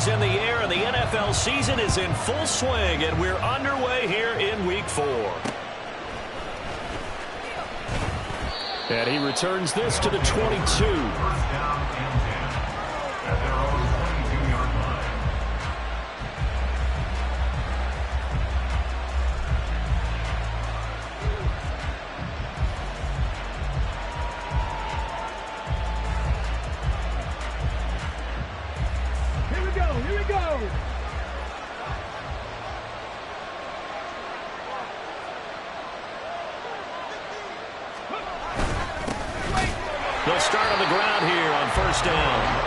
is in the air, and the NFL season is in full swing, and we're underway here in Week 4. And he returns this to the 22. They'll start on the ground here on first down.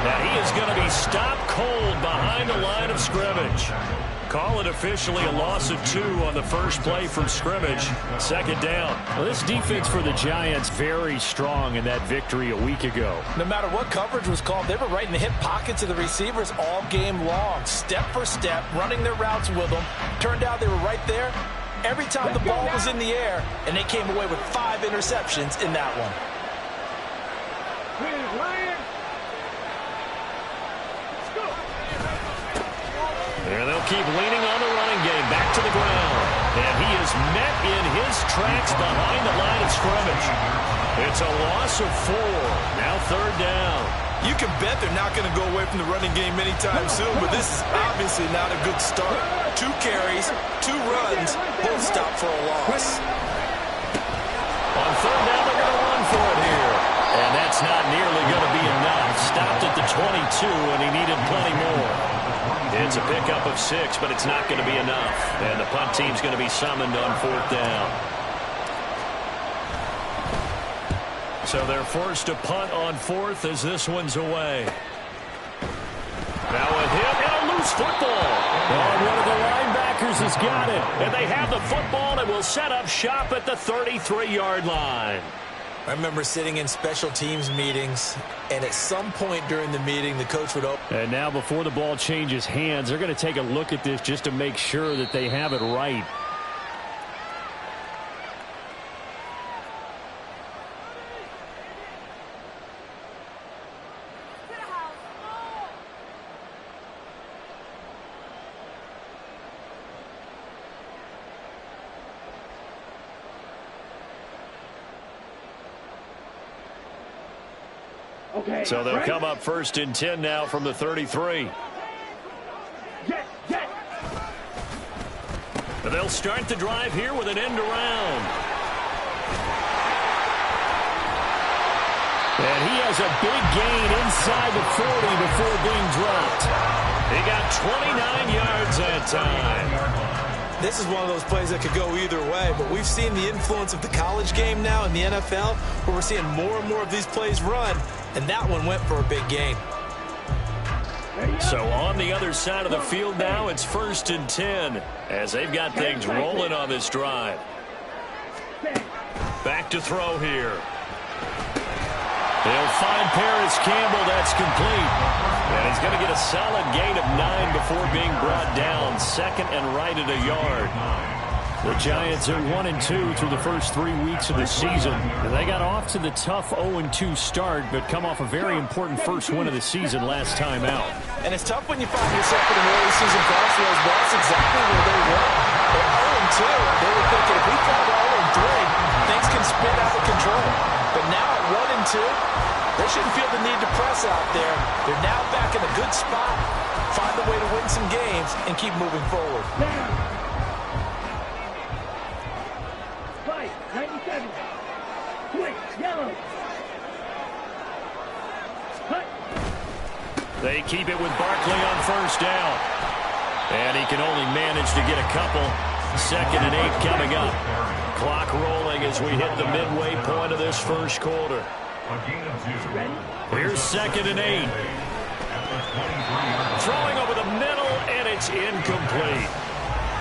And he is going to be stopped cold behind the line of scrimmage. Call it officially a loss of 2 on the first play from scrimmage. Second down. Well, this defense for the Giants very strong in that victory a week ago. No matter what coverage was called, they were right in the hip pockets of the receivers all game long. Step for step, running their routes with them. Turned out they were right there every time the ball was in the air, and they came away with 5 interceptions in that one. And they'll keep leaning on the running game. Back to the ground. And he is met in his tracks behind the line of scrimmage. It's a loss of 4. Now third down. You can bet they're not going to go away from the running game anytime soon, but this is obviously not a good start. 2 carries, 2 runs, both stop for a loss. On third down, they're going to run for it here. And that's not nearly going to be enough. Stopped at the 22, and he needed plenty more. It's a pickup of 6, but it's not going to be enough. And the punt team's going to be summoned on fourth down. So they're forced to punt on fourth as this one's away. Now a hit and a loose football. And one of the linebackers has got it. And they have the football and will set up shop at the 33-yard line. I remember sitting in special teams meetings, and at some point during the meeting, the coach would open. And now before the ball changes hands, they're going to take a look at this just to make sure that they have it right. So they'll come up first and 10 now from the 33. They'll start the drive here with an end around. And he has a big gain inside the 40 before being dropped. He got 29 yards that time. This is one of those plays that could go either way, but we've seen the influence of the college game now in the NFL, where we're seeing more and more of these plays run, and that one went for a big gain. So on the other side of the field now, it's first and 10 as they've got things rolling on this drive. Back to throw here. They'll find Paris Campbell. That's complete. And he's going to get a solid gain of 9 before being brought down. Second and right at a yard. The Giants are 1-2 through the first 3 weeks of the season. They got off to the tough 0-2 start, but come off a very important first win of the season last time out. And it's tough when you find yourself in an early season crossroads, but that's exactly where they were. At 0-2, they were thinking if we fall to 0-3, things can spin out of control. But now at 1-2, they shouldn't feel the need to press out there. They're now back in a good spot, find a way to win some games, and keep moving forward. They keep it with Barkley on first down. And he can only manage to get a couple. Second and 8 coming up. Clock rolling as we hit the midway point of this first quarter. Here's second and 8. Throwing over the middle, and it's incomplete.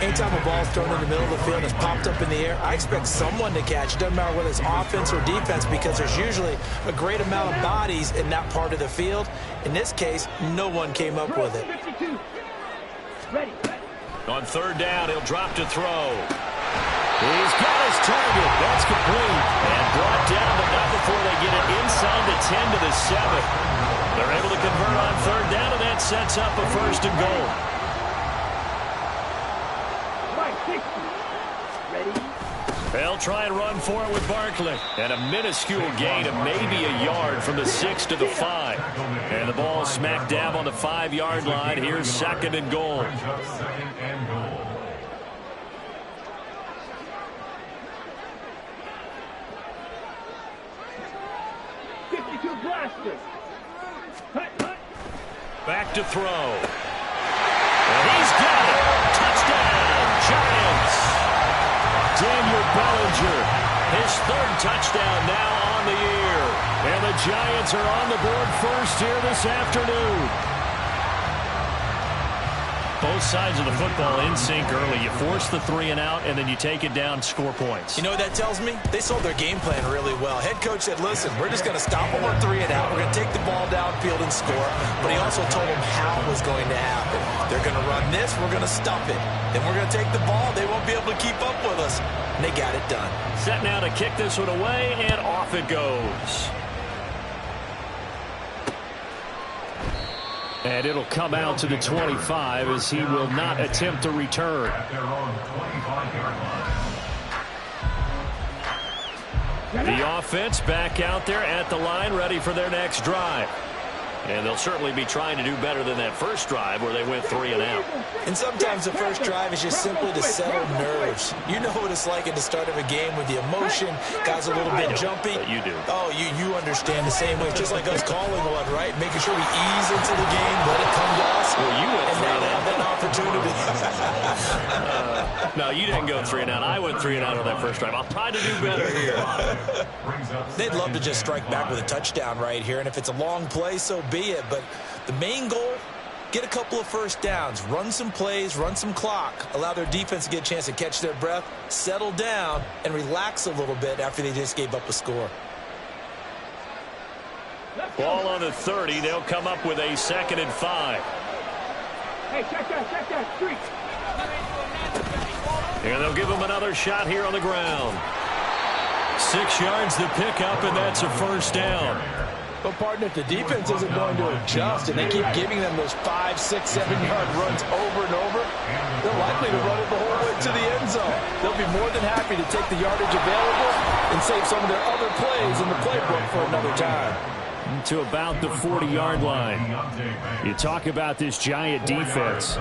Anytime a ball's thrown in the middle of the field and it's popped up in the air, I expect someone to catch. It doesn't matter whether it's offense or defense, because there's usually a great amount of bodies in that part of the field. In this case, no one came up with it. On third down, he'll drop to throw. He's got his target. That's complete. And brought down, but not before they get it inside the 10 to the 7. They're able to convert on third down, and that's sets up a 1st and goal. They'll try and run for it with Barkley. And a minuscule gain of maybe a yard from the 6 to the 5. And the ball smack dab on the 5-yard line. Here's 2nd and goal. Back to throw. And he's got it. Touchdown, Giants. Daniel Bellinger, his 3rd touchdown now on the year. And the Giants are on the board first here this afternoon. Both sides of the football in sync early. You force the 3 and out, and then you take it down, score points. You know what that tells me? They sold their game plan really well. Head coach said, listen, we're just going to stop them on 3 and out. We're going to take the ball downfield and score. But he also told them how it was going to happen. They're going to run this. We're going to stop it. Then we're going to take the ball. They won't be able to keep up with us. And they got it done. Set now to kick this one away, and off it goes. And it'll come out to the 25 as he will not attempt to return. The offense back out there at the line, ready for their next drive. And they'll certainly be trying to do better than that first drive where they went 3 and out. And sometimes the first drive is just simply to settle nerves. You know what it's like at the start of a game with the emotion. Guys a little bit jumpy. You do. Oh, you understand the same way. Just like us calling one, right? Making sure we ease into the game, let it come to us. Well, you went and 3 now and they have out. that opportunity. No, you didn't go 3 and out. I went 3 and out on that first drive. I'll try to do better here. They'd love to just strike back with a touchdown right here. And if it's a long play, so be it. But the main goal, get a couple of first downs, run some plays, run some clock, allow their defense to get a chance to catch their breath, settle down, and relax a little bit after they just gave up a score. Ball on the 30. They'll come up with a 2nd and 5. Hey, check that street. And they'll give him another shot here on the ground. 6 yards to pick up, and that's a 1st down. But, partner, if the defense isn't going to adjust and they keep giving them those 5, 6, 7-yard runs over and over, they're likely to run it the whole way to the end zone. They'll be more than happy to take the yardage available and save some of their other plays in the playbook for another time. To about the 40-yard line. You talk about this Giant defense.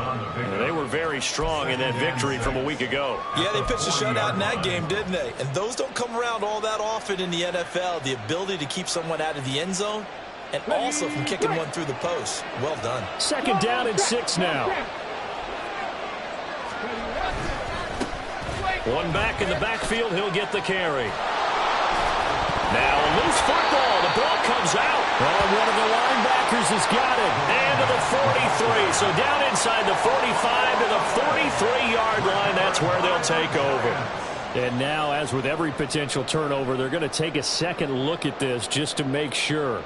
They were very strong in that victory from a week ago. Yeah, they pitched a shutout in that game, didn't they? And those don't come around all that often in the NFL. The ability to keep someone out of the end zone and also from kicking one through the post. Well done. 2nd down and 6 now. One back in the backfield. He'll get the carry. Now a loose football. The ball comes out. Oh, one of the linebackers has got it. And to the 43. So down inside the 45 to the 43-yard line. That's where they'll take over. And now, as with every potential turnover, they're going to take a second look at this just to make sure.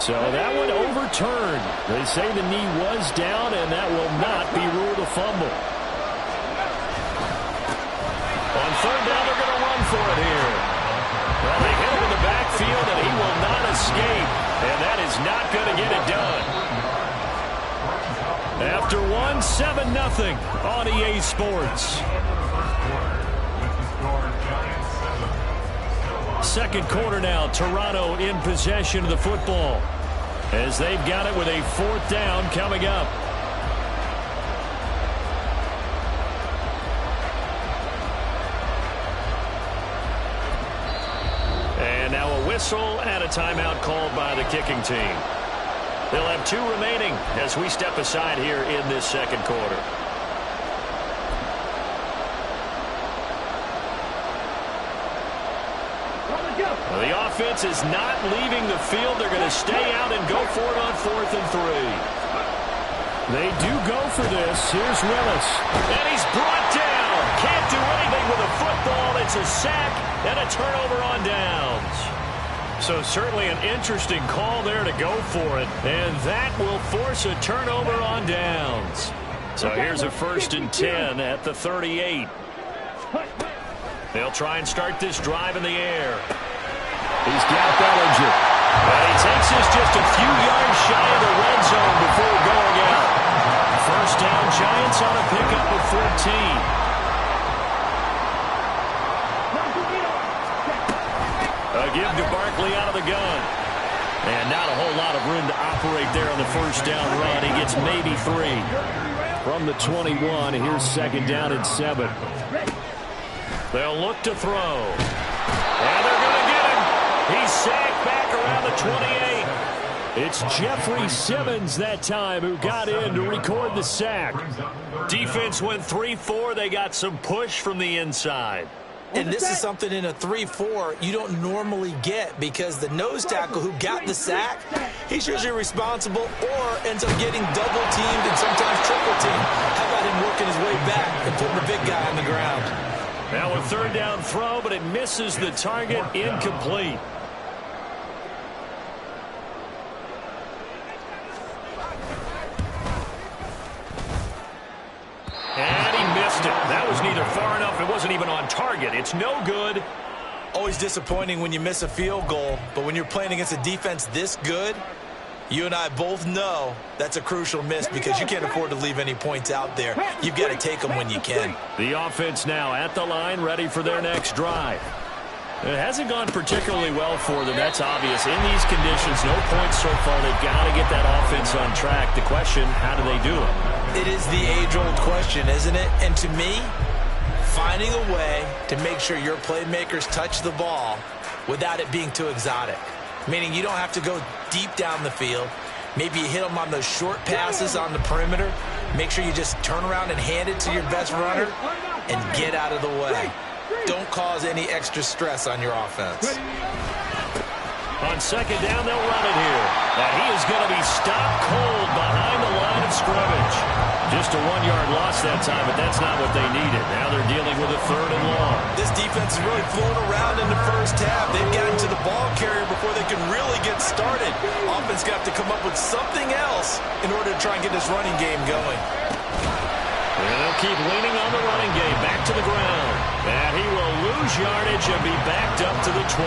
So that one overturned. They say the knee was down, and that will not be ruled a fumble. On 3rd down, they're going to run for it here. Well, they hit him in the backfield, and he will not escape. And that is not going to get it done. After one, 7-0 on EA Sports. 2nd quarter now, Toronto in possession of the football as they've got it with a 4th down coming up. And now a whistle and a timeout called by the kicking team. They'll have 2 remaining as we step aside here in this 2nd quarter. The offense is not leaving the field. They're going to stay out and go for it on 4th and 3. They do go for this. Here's Willis. And he's brought down. Can't do anything with a football. It's a sack and a turnover on downs. So certainly an interesting call there to go for it. And that will force a turnover on downs. So here's a 1st and 10 at the 38. They'll try and start this drive in the air. He's got Bellinger. But he takes this just a few yards shy of the red zone before going out. 1st down, Giants on a pickup of 14. A give to Barkley out of the gun. And not a whole lot of room to operate there on the 1st down run. He gets maybe 3. From the 21, here's 2nd down and 7. They'll look to throw. And they're going to get him. He's sacked back around the 28. It's Jeffrey Simmons that time who got in to record the sack. Defense went 3-4. They got some push from the inside. And this is something in a 3-4 you don't normally get, because the nose tackle who got the sack, he's usually responsible or ends up getting double-teamed and sometimes triple-teamed. How about him working his way back and putting the big guy on the ground? Now a 3rd down throw, but it misses the target, incomplete. And he missed it. That was neither far enough. It wasn't even on target. It's no good. Always disappointing when you miss a field goal, but when you're playing against a defense this good, you and I both know that's a crucial miss, because you can't afford to leave any points out there. You've got to take them when you can. The offense now at the line, ready for their next drive. It hasn't gone particularly well for them. That's obvious. In these conditions, no points so far. They've got to get that offense on track. The question, how do they do it? It is the age-old question, isn't it? And to me, finding a way to make sure your playmakers touch the ball without it being too exotic. Meaning you don't have to go deep down the field. Maybe you hit them on those short passes on the perimeter. Make sure you just turn around and hand it to your best runner and get out of the way. Don't cause any extra stress on your offense. On 2nd down, they'll run it here. And he is going to be stopped cold behind the line of scrimmage. Just a 1-yard loss that time, but that's not what they needed. Now they're dealing with a 3rd and long. This defense is really flown around in the first half. They've gotten to the ball carrier before they can really get started. Offense got to come up with something else in order to try and get this running game going. And they'll keep leaning on the running game. Back to the ground. And he will lose yardage and be backed up to the 24.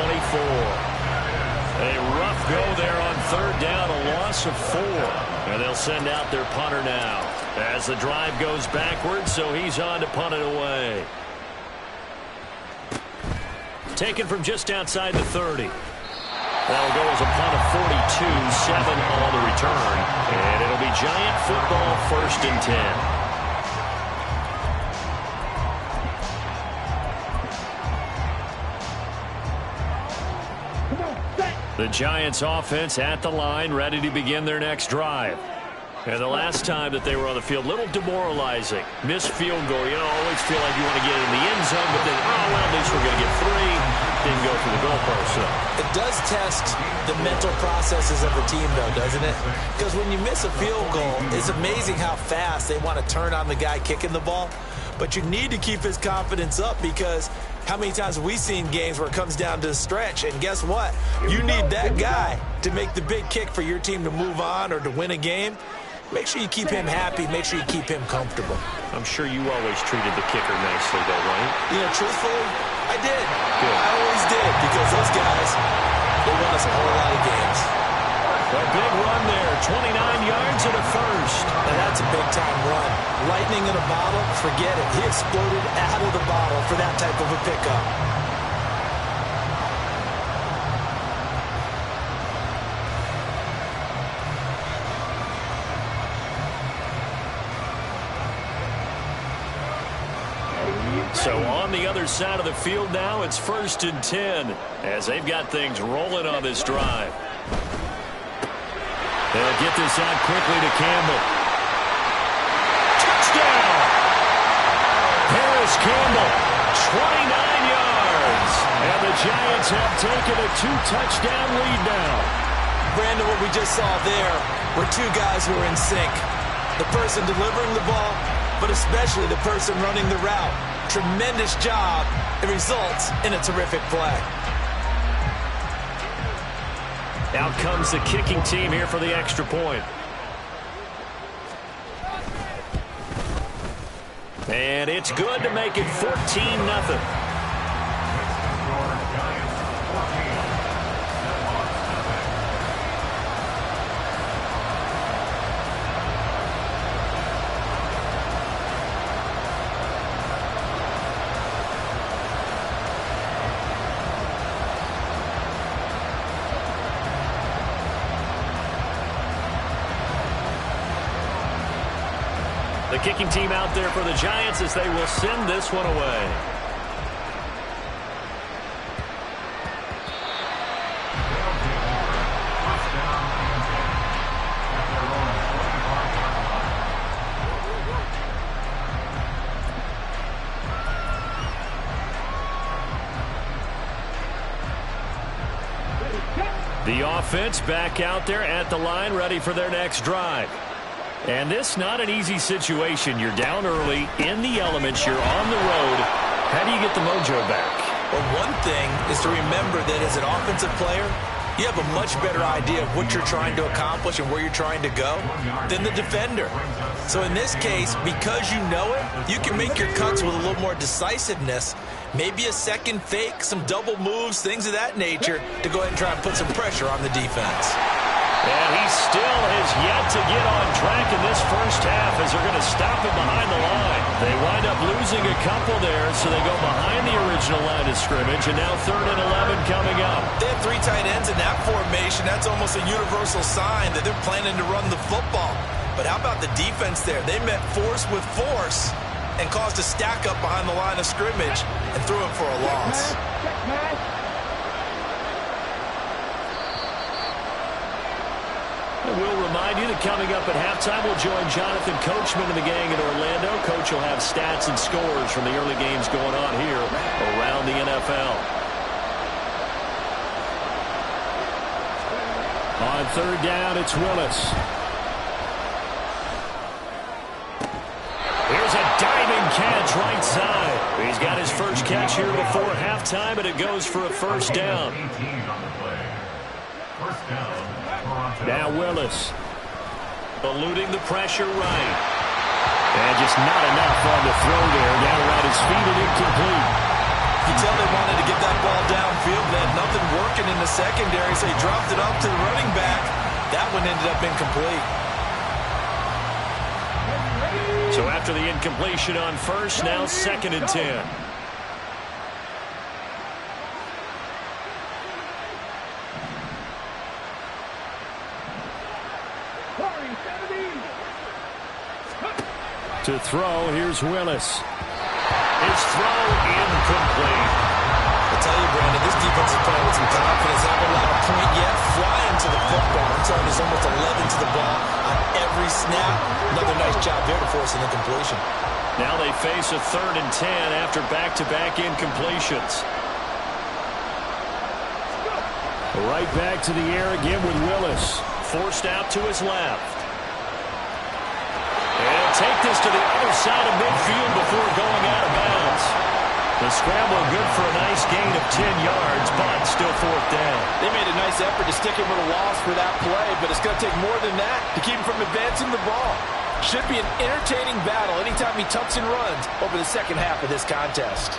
A rough go there on 3rd down, a loss of 4. And they'll send out their punter now as the drive goes backwards, so he's on to punt it away. Taken from just outside the 30. That'll go as a punt of 42, 7 on the return. And it'll be Giant football, 1st and 10. The Giants offense at the line, ready to begin their next drive. And the last time that they were on the field, a little demoralizing. Missed field goal. You know, always feel like you want to get in the end zone, but then, oh, well, at least we're going to get 3. Didn't go for the goalpost. So it does test the mental processes of the team, though, doesn't it? Because when you miss a field goal, it's amazing how fast they want to turn on the guy kicking the ball. But you need to keep his confidence up, because how many times have we seen games where it comes down to the stretch? And guess what? You need that guy to make the big kick for your team to move on or to win a game. Make sure you keep him happy. Make sure you keep him comfortable. I'm sure you always treated the kicker nicely, though, right? You know, truthfully, I did. Good. I always did, because those guys, they won us a whole lot of games. A big run there, 29 yards and a 1st. And that's a big-time run. Lightning in a bottle, forget it. He exploded out of the bottle for that type of a pickup. So on the other side of the field now, it's 1st and 10 as they've got things rolling on this drive. They'll get this out quickly to Campbell. Touchdown! Harris Campbell, 29 yards. And the Giants have taken a 2-touchdown lead now. Brandon, what we just saw there were two guys who were in sync. The person delivering the ball, but especially the person running the route. Tremendous job. It results in a terrific play. Out comes the kicking team here for the extra point. And it's good to make it 14-0. The kicking team out there for the Giants as they will send this one away. The offense back out there at the line, ready for their next drive. And this not an easy situation. You're down early, in the elements, you're on the road. How do you get the mojo back? Well, one thing is to remember that as an offensive player, you have a much better idea of what you're trying to accomplish and where you're trying to go than the defender. So in this case, because you know it, you can make your cuts with a little more decisiveness, maybe a second fake, some double moves, things of that nature, to go ahead and try and put some pressure on the defense. And he still has yet to get on track in this first half as they're going to stop him behind the line. They wind up losing a couple there, so they go behind the original line of scrimmage, and now 3rd and 11 coming up. They have 3 tight ends in that formation. That's almost a universal sign that they're planning to run the football. But how about the defense there? They met force with force and caused a stack up behind the line of scrimmage and threw him for a loss. We'll remind you that coming up at halftime, we'll join Jonathan Coachman and the gang in Orlando. Coach will have stats and scores from the early games going on here around the NFL. On 3rd down, it's Willis. Here's a diving catch right side. He's got his first catch here before halftime, and it goes for a first down. Now Willis, eluding the pressure right. And just not enough on the throw there. Down around his feet and incomplete. You tell they wanted to get that ball downfield. They had nothing working in the secondary, so he dropped it up to the running back. That one ended up incomplete. So after the incompletion on first, now 2nd and 10. To throw, here's Willis. His throw incomplete. I tell you, Brandon, this defense is playing with some confidence. Haven't allowed a point yet. Flying to the football. I'm telling you, there's almost 11 to the ball on every snap. Another nice job there to force an incompletion. Now they face a 3rd and 10 after back-to-back incompletions. Right back to the air again with Willis. Forced out to his left. And take this to the other side of midfield before going out of bounds. The scramble good for a nice gain of 10 yards, but still 4th down. They made a nice effort to stick him with a loss for that play, but it's going to take more than that to keep him from advancing the ball. Should be an entertaining battle anytime he tucks and runs over the second half of this contest.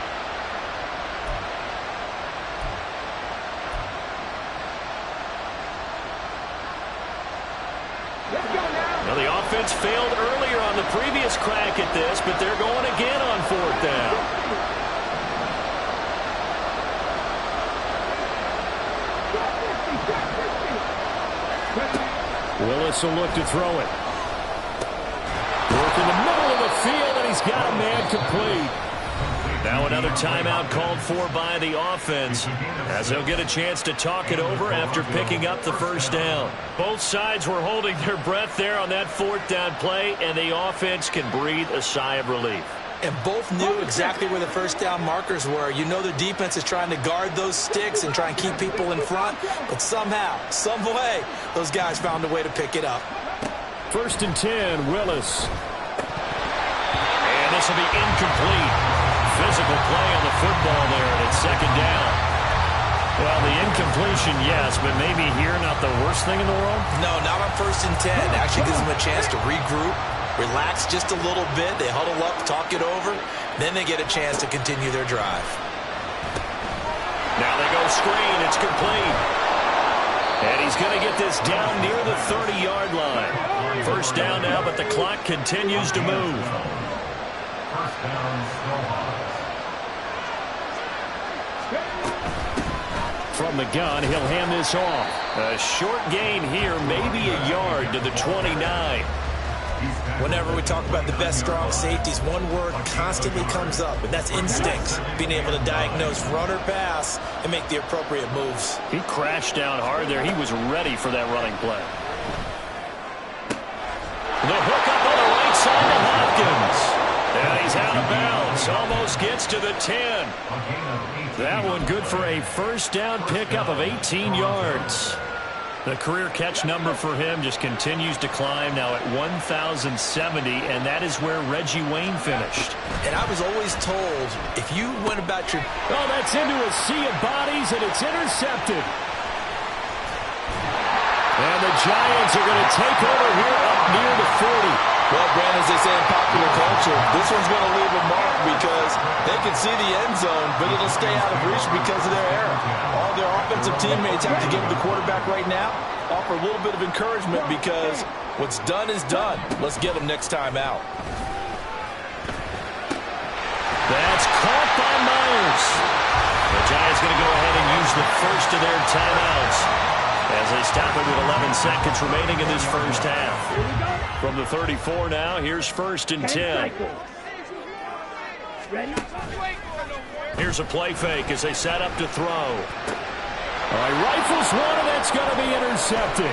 Now the offense failed earlier on the previous crack at this, but they're going again on 4th down. Willis will look to throw it. Work in the middle of the field, and he's got a man complete. Now another timeout called for by the offense as they'll get a chance to talk it over after picking up the first down. Both sides were holding their breath there on that 4th down play, and the offense can breathe a sigh of relief. And both knew exactly where the first down markers were. You know the defense is trying to guard those sticks and try and keep people in front, but somehow, some way, those guys found a way to pick it up. 1st and 10, Willis. And this will be incomplete. Physical play on the football there, and it's 2nd down. Well, the incompletion, yes, but maybe here not the worst thing in the world? No, not on 1st and 10. Actually gives them a chance to regroup, Relax just a little bit. They huddle up, talk it over. Then they get a chance to continue their drive. Now they go screen. It's complete. And he's going to get this down near the 30-yard line. First down now, but the clock continues to move. From the gun, he'll hand this off. A short gain here, maybe a yard to the 29. Whenever we talk about the best strong safeties, one word constantly comes up, and that's instinct. Being able to diagnose run or pass and make the appropriate moves. He crashed down hard there. He was ready for that running play. The hook up on the right side to Hopkins. And he's out of bounds. Almost gets to the 10. That one good for a first down pickup of 18 yards. The career catch number for him just continues to climb, now at 1,070, and that is where Reggie Wayne finished. And I was always told, if you went about your... Oh, that's into a sea of bodies, and it's intercepted. And the Giants are going to take over here up near the 40. Well, Brandon, as they say in popular culture, this one's going to leave a mark because they can see the end zone, but it'll stay out of reach because of their error. All their offensive teammates have to give the quarterback right now, offer a little bit of encouragement because what's done is done. Let's get them next time out. That's caught by Myers. The Giants going to go ahead and use the first of their timeouts as they stop it with 11 seconds remaining in this first half. From the 34 now, here's first and 10. Here's a play fake as they set up to throw. All right, rifles one, and that's going to be intercepted.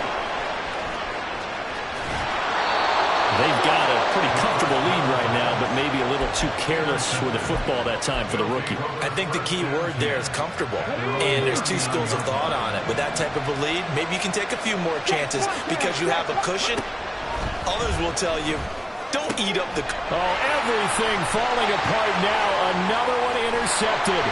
They've got a pretty comfortable lead right now, but maybe a little too careless with the football that time for the rookie. I think the key word there is comfortable, and there's two schools of thought on it. With that type of a lead, maybe you can take a few more chances because you have a cushion. Others will tell you, don't eat up the... Oh, everything falling apart now. Another one intercepted.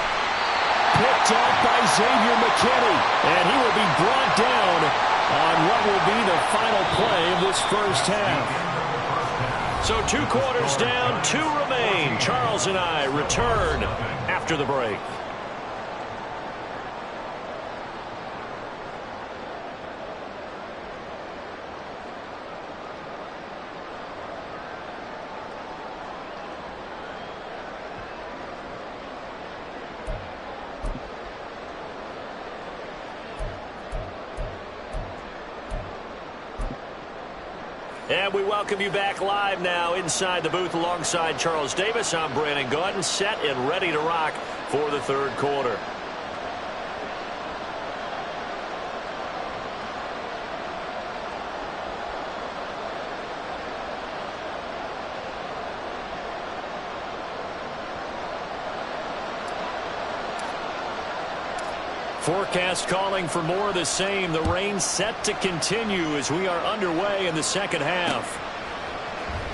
Picked off by Xavier McKinney, and he will be brought down on what will be the final play of this first half. So 2 quarters down, 2 remain. Charles and I return after the break. And we welcome you back live now inside the booth alongside Charles Davis. I'm Brandon Gaudin, set and ready to rock for the third quarter. Forecast calling for more of the same. The rain set to continue as we are underway in the second half.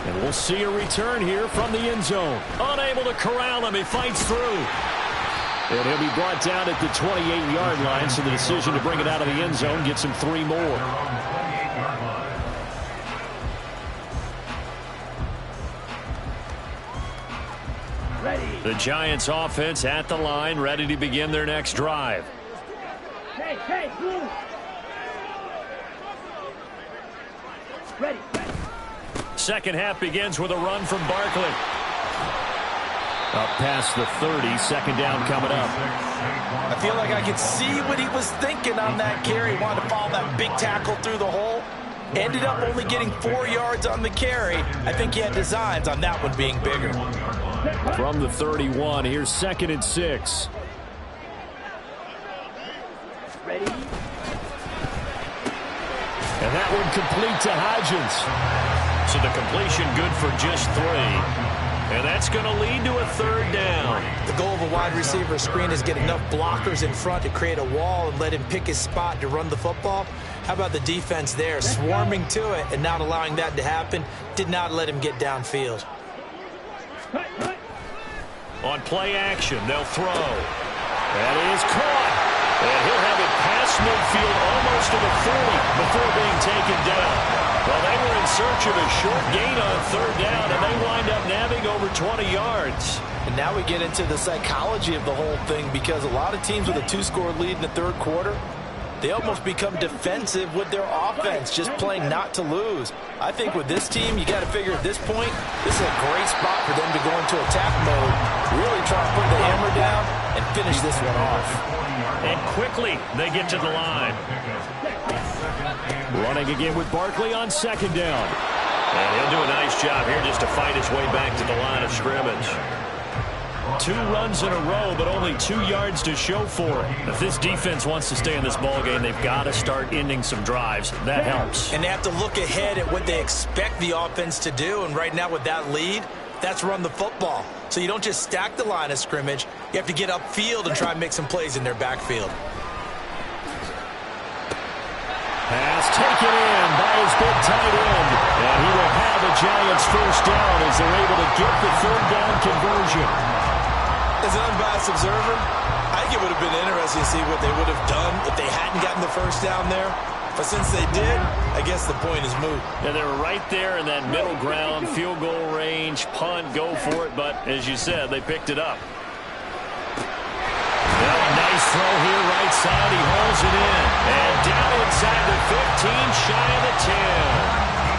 And we'll see a return here from the end zone. Unable to corral him. He fights through. And he'll be brought down at the 28-yard line, so the decision to bring it out of the end zone gets him 3 more. The Giants offense at the line, ready to begin their next drive. Hey, move. Ready. Second half begins with a run from Barkley. Up past the 30, second down coming up. I feel like I could see what he was thinking on that carry. Wanted to follow that big tackle through the hole. Ended up only getting 4 yards on the carry. I think he had designs on that one being bigger. From the 31, here's second and 6. Ready. And that one complete to Hodgins. So the completion good for just 3. And that's going to lead to a third down. The goal of a wide receiver screen is get enough blockers in front to create a wall and let him pick his spot to run the football. How about the defense there, swarming to it and not allowing that to happen? Did not let him get downfield. On play action, they'll throw. That is caught. And he'll have it past midfield almost to the 40 before being taken down. Well, they were in search of a short gain on third down, and they wind up nabbing over 20 yards. And now we get into the psychology of the whole thing, because a lot of teams with a two-score lead in the third quarter, they almost become defensive with their offense, just playing not to lose. I think with this team, you got to figure at this point, this is a great spot for them to go into attack mode, really try to put the hammer down and finish this one off. And quickly, they get to the line. Running again with Barkley on second down. And he'll do a nice job here just to fight his way back to the line of scrimmage. 2 runs in a row, but only 2 yards to show for it. If this defense wants to stay in this ballgame, they've got to start ending some drives. That helps. And they have to look ahead at what they expect the offense to do. And right now with that lead, that's run the football. So you don't just stack the line of scrimmage. You have to get upfield and try and make some plays in their backfield. Pass taken in by his big tight end. And he will have the Giants first down as they're able to get the third down conversion. As an unbiased observer, I think it would have been interesting to see what they would have done if they hadn't gotten the first down there. But since they did, I guess the point is moot. And they were right there in that middle ground, field goal range, punt, go for it. But as you said, they picked it up. Well, a nice throw here, right side. He holds it in. And down inside the 15, shy of the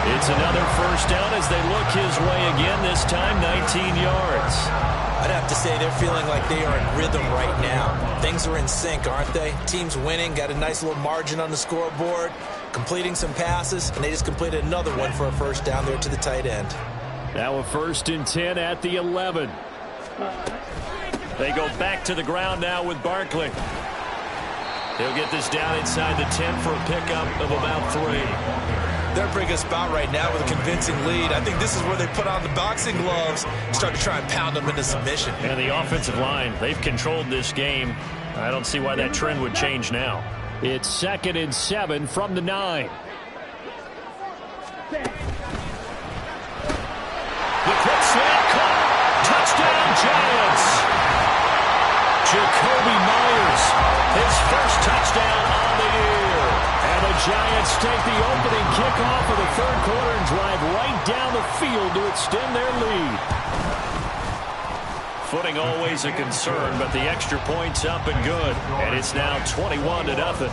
10. It's another first down as they look his way again, this time 19 yards. I'd have to say they're feeling like they are in rhythm right now. Things are in sync, aren't they? Team's winning, got a nice little margin on the scoreboard, completing some passes, and they just completed another one for a first down there to the tight end. Now a 1st and 10 at the 11. They go back to the ground now with Barkley. He'll get this down inside the 10 for a pickup of about 3. They're in a pretty good spot right now with a convincing lead. I think this is where they put on the boxing gloves and start to try and pound them into submission. And the offensive line, they've controlled this game. I don't see why that trend would change now. It's 2nd and 7 from the 9. The quick slant caught. Touchdown, Giants. Jacoby Myers, his first touchdown on the year. And the Giants take the opening kickoff of the third quarter and drive right down the field to extend their lead. Footing always a concern, but the extra point's up and good. And it's now 21-0.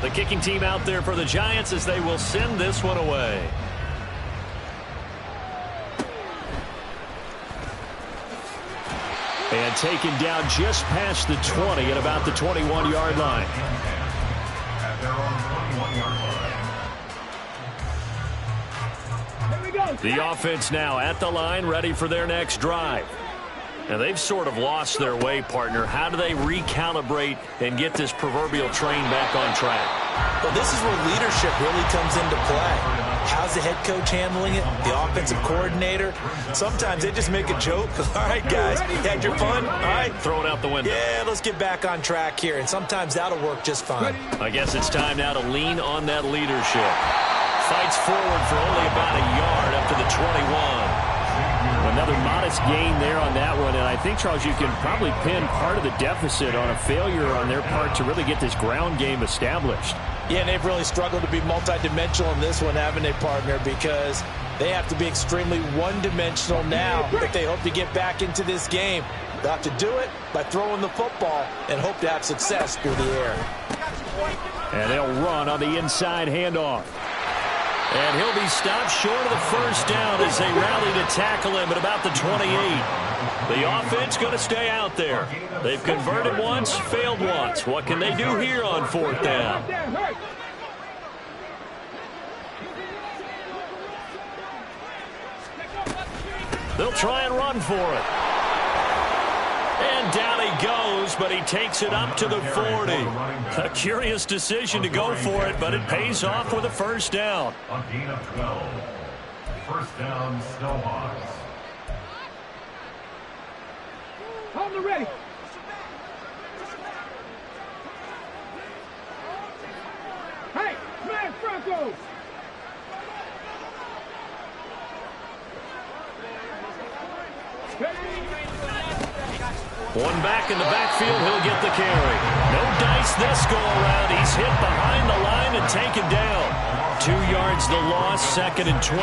The kicking team out there for the Giants as they will send this one away. And taken down just past the 20 at about the 21-yard line. The offense now at the line, ready for their next drive. Now, they've sort of lost their way, partner. How do they recalibrate and get this proverbial train back on track? Well, this is where leadership really comes into play. How's the head coach handling it? The offensive coordinator? Sometimes they just make a joke. All right, guys, you had your fun? All right. Throw it out the window. Yeah, let's get back on track here. And sometimes that'll work just fine. I guess it's time now to lean on that leadership. Fights forward for only about a yard up to the 21. Another modest gain there on that one, and I think, Charles, you can probably pin part of the deficit on a failure on their part to really get this ground game established. Yeah, and they've really struggled to be multidimensional in this one, haven't they, partner? Because they have to be extremely one-dimensional now if they hope to get back into this game. They'll have to do it by throwing the football and hope to have success through the air. And they'll run on the inside handoff. And he'll be stopped short of the first down as they rally to tackle him at about the 28. The offense going to stay out there. They've converted once, failed once. What can they do here on 4th down? They'll try and run for it. And down he goes, but he takes it up to the 40. A curious decision to go for it, but it pays off with a first down. A gain of 12. First down, Snowhawks. On the ready. Hey, man, Franco. One back in the backfield, he'll get the carry. No dice this go-around. He's hit behind the line and taken down. 2 yards the loss, 2nd and 12.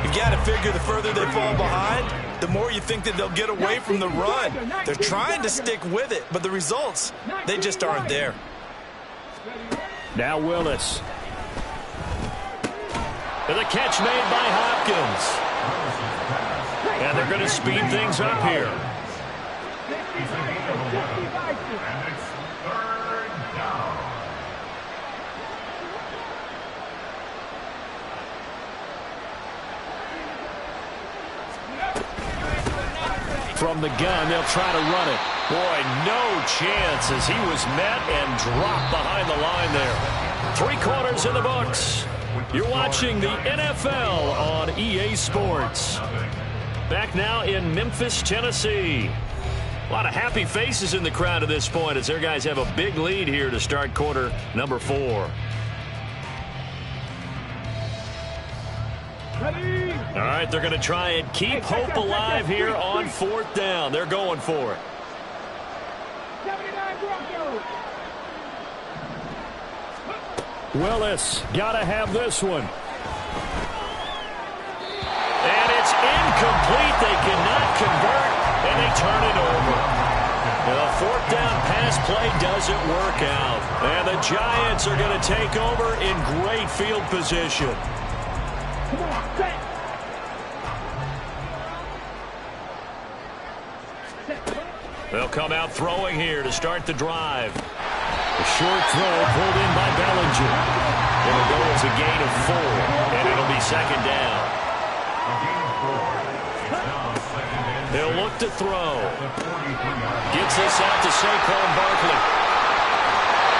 You got to figure the further they fall behind, the more you think that they'll get away from the run. They're trying to stick with it, but the results, they just aren't there. Now Willis. And the catch made by Hopkins. And they're going to speed things up here. And it's 3rd down. From the gun, they'll try to run it. Boy, no chance as he was met and dropped behind the line there. 3 quarters in the books. You're watching the NFL on EA Sports. Back now in Memphis, Tennessee. A lot of happy faces in the crowd at this point as their guys have a big lead here to start quarter number 4. All right, they're going to try and keep hope alive here on 4th down. They're going for it. 79 Broncos. Willis, got to have this one. And it's incomplete. They cannot convert, and they turn it over. The 4th down pass play doesn't work out. And the Giants are going to take over in great field position. Come on, set. They'll come out throwing here to start the drive. A short throw pulled in by Bellinger. It'll go as a gain of 4, and it'll be 2nd down. He'll look to throw. Gets this out to Saquon Barkley.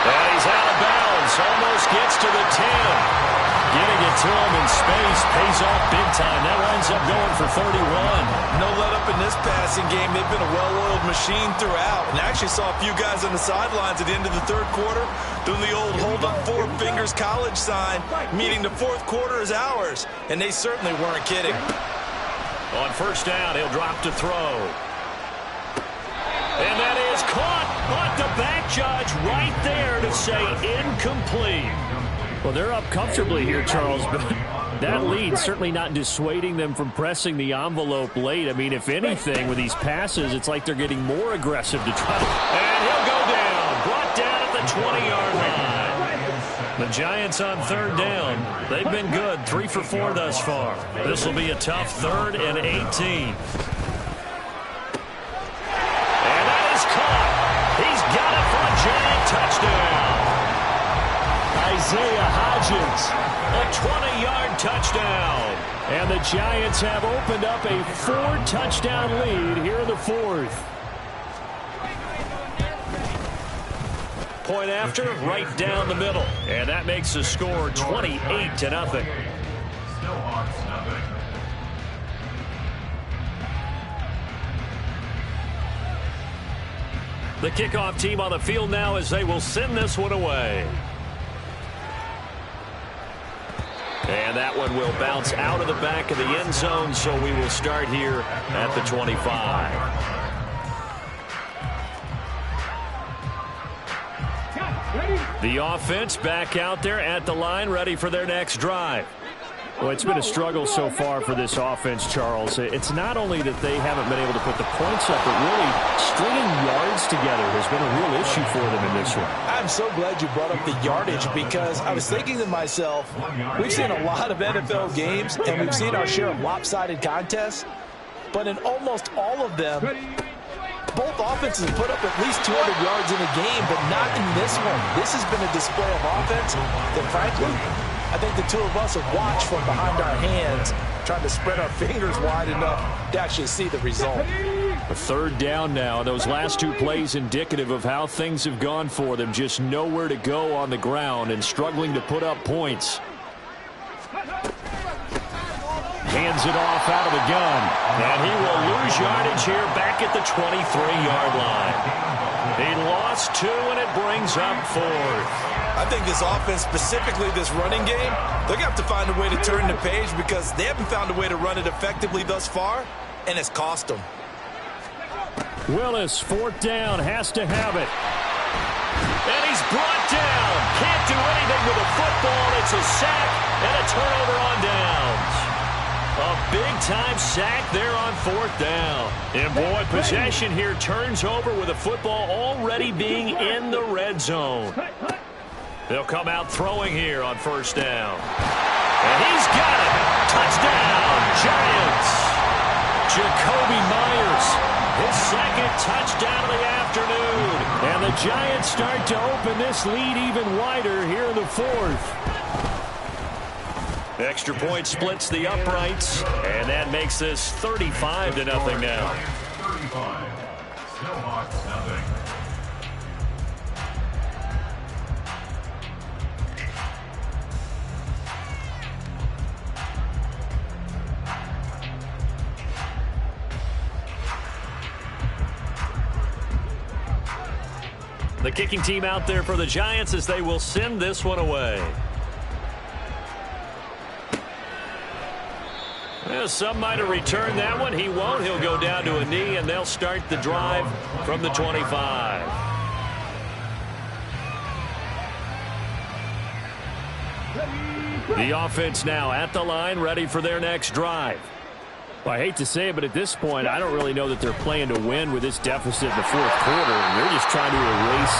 And he's out of bounds. Almost gets to the 10. Getting it to him in space pays off big time. That winds up going for 31. No let up in this passing game. They've been a well-oiled machine throughout. And I actually saw a few guys on the sidelines at the end of the 3rd quarter doing the old hold up 4 fingers college sign, meaning the 4th quarter is ours. And they certainly weren't kidding. On 1st down, he'll drop to throw. And that is caught, but the back judge right there to say incomplete. Well, they're up comfortably here, Charles, but that lead certainly not dissuading them from pressing the envelope late. I mean, if anything, with these passes, it's like they're getting more aggressive to try to... And he'll go down, brought down at the 20-yard line. The Giants on 3rd down. They've been good, 3 for 4 thus far. This will be a tough 3rd and 18. And that is caught. He's got it for a Giant touchdown. Isaiah Hodgins, a 20-yard touchdown. And the Giants have opened up a 4-touchdown lead here in the 4th. Point after, right down the middle. And that makes the score 28-0. Still Hawks, nothing. The kickoff team on the field now as they will send this one away. And that one will bounce out of the back of the end zone, so we will start here at the 25. The offense back out there at the line, ready for their next drive. Well, it's been a struggle so far for this offense, Charles. It's not only that they haven't been able to put the points up, but really stringing yards together has been a real issue for them in this one. I'm so glad you brought up the yardage because I was thinking to myself, we've seen a lot of NFL games and we've seen our share of lopsided contests, but in almost all of them, both offenses put up at least 200 yards in a game, but not in this one. This has been a display of offense that, frankly, I think the two of us have watched from behind our hands, trying to spread our fingers wide enough to actually see the result. A 3rd down now. Those last 2 plays indicative of how things have gone for them. Just nowhere to go on the ground and struggling to put up points. Hands it off out of the gun. And he will lose yardage here back at the 23-yard line. He lost 2, and it brings up 4th. I think this offense, specifically this running game, they're going to have to find a way to turn the page because they haven't found a way to run it effectively thus far, and it's cost them. Willis, fourth down, has to have it. And he's brought down. Can't do anything with a football. It's a sack and a turnover on downs. A big-time sack there on fourth down. And, boy, possession here turns over with a football already being in the red zone. They'll come out throwing here on first down. And he's got it. Touchdown, Giants. Jakobi Meyers, his second touchdown of the afternoon. And the Giants start to open this lead even wider here in the fourth. Extra point splits the uprights, and that makes this 35-0 now. 35. Still Hawks nothing. The kicking team out there for the Giants as they will send this one away. Well, some might have returned that one. He won't. He'll go down to a knee, and they'll start the drive from the 25. The offense now at the line, ready for their next drive. Well, I hate to say it, but at this point, I don't really know that they're playing to win with this deficit in the fourth quarter. They're just trying to erase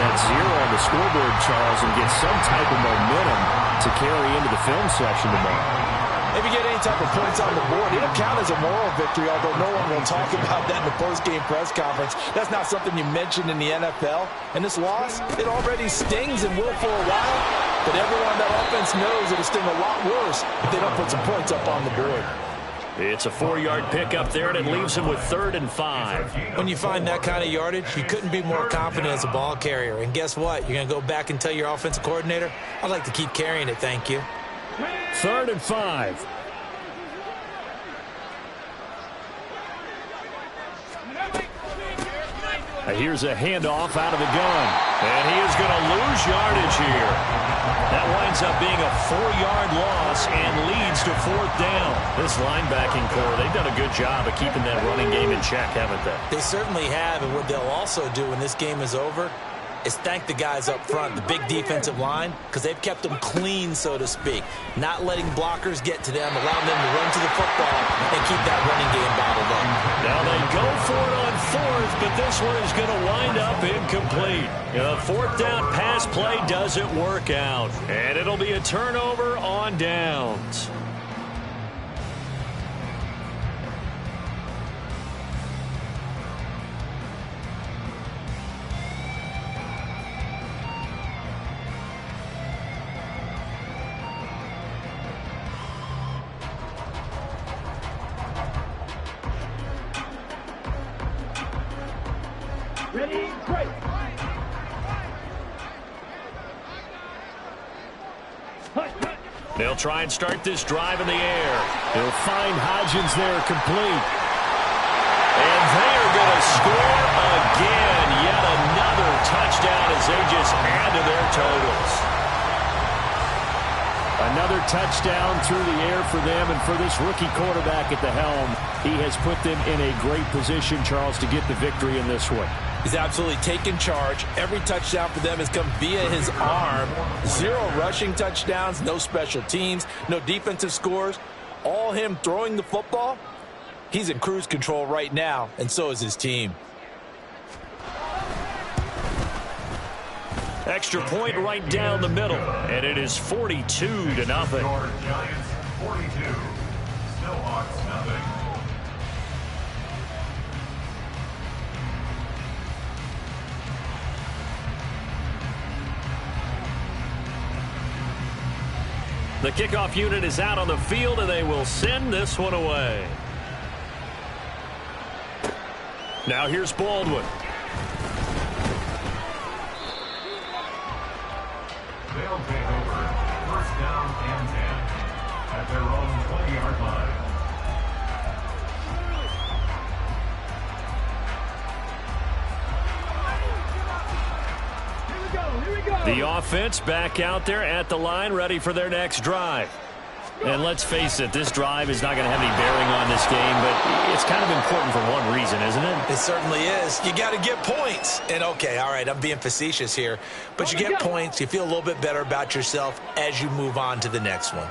that zero on the scoreboard, Charles, and get some type of momentum to carry into the film section tomorrow. If you get any type of points on the board, it'll count as a moral victory, although no one will talk about that in the post-game press conference. That's not something you mentioned in the NFL. And this loss, it already stings and will for a while, but everyone on that offense knows it'll sting a lot worse if they don't put some points up on the board. It's a 4-yard pickup there, and it leaves him with 3rd and 5. When you find that kind of yardage, you couldn't be more confident as a ball carrier. And guess what? You're going to go back and tell your offensive coordinator, I'd like to keep carrying it, thank you. 3rd and 5. Here's a handoff out of the gun. And he is going to lose yardage here. That winds up being a 4-yard loss and leads to 4th down. This linebacking core, they've done a good job of keeping that running game in check, haven't they? They certainly have, and what they'll also do when this game is over is thank the guys up front, the big defensive line, because they've kept them clean, so to speak. Not letting blockers get to them, allowing them to run to the football and keep that running game bottled up. Now they go for it on 4th, but this one is going to wind up incomplete. The 4th down pass play doesn't work out, and it'll be a turnover on downs. Ready, break. They'll try and start this drive in the air. They'll find Hodgins there complete. And they are going to score again. Yet another touchdown as they just add to their totals. Another touchdown through the air for them, and for this rookie quarterback at the helm, he has put them in a great position, Charles, to get the victory in this one. He's absolutely taken charge. Every touchdown for them has come via his arm. 0 rushing touchdowns, no special teams, no defensive scores. All him throwing the football. He's in cruise control right now, and so is his team. Extra point right down the middle, and it is 42-0. Your Giants 42. Still Hawks nothing. The kickoff unit is out on the field, and they will send this one away. Now here's Baldwin. They'll take over. 1st down and 10 at their own 20-yard line. Here we go. The offense back out there at the line, ready for their next drive. And let's face it, this drive is not going to have any bearing on this game, but it's kind of important for one reason, isn't it? It certainly is. You got to get points. And, okay, all right, I'm being facetious here. But you get points, you feel a little bit better about yourself as you move on to the next one.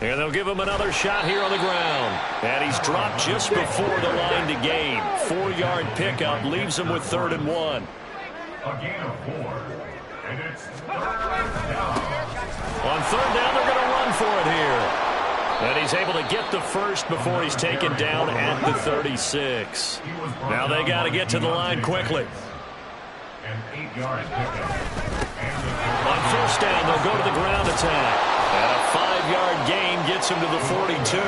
And they'll give him another shot here on the ground. And he's dropped just before the line to gain. 4-yard pickup leaves him with 3rd and 1. A gain of 4. And it's 3rd down. On 3rd down, they're going to run for it here. And he's able to get the first before he's taken down at the 36. Now they got to get to the line quickly. An 8-yard pickup. On 1st down, they'll go to the ground attack. And a 5-yard gain gets him to the 42.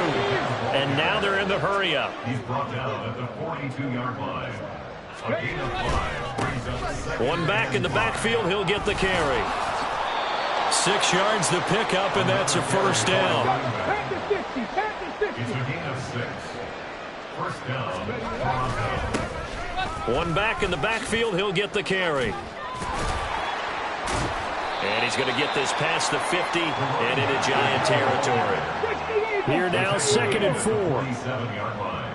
And now they're in the hurry-up. He's brought down at the 42-yard line. A gain of 5 brings up 2nd. One back in the backfield, he'll get the carry. 6 yards the pickup, and that's a 1st down. It's a gain of 6. 1st down, Toronto. One back in the backfield, he'll get the carry. And he's going to get this past the 50 and into Giant territory. Here now, 2nd and 4. 47-yard line.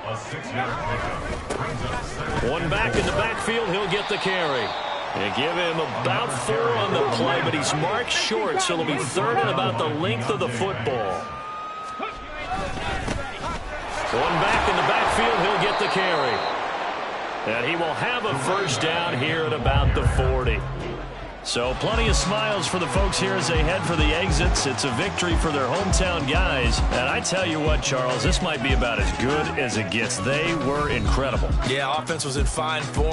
A 6-yard pickup brings up 2nd. One back in the backfield, he'll get the carry. They give him about 4 on the play, but he's marked short, so it'll be 3rd and about the length of the football. One back in the backfield, he'll get the carry. And he will have a 1st down here at about the 40. So plenty of smiles for the folks here as they head for the exits. It's a victory for their hometown guys. And I tell you what, Charles, this might be about as good as it gets. They were incredible. Yeah, offense was in fine form.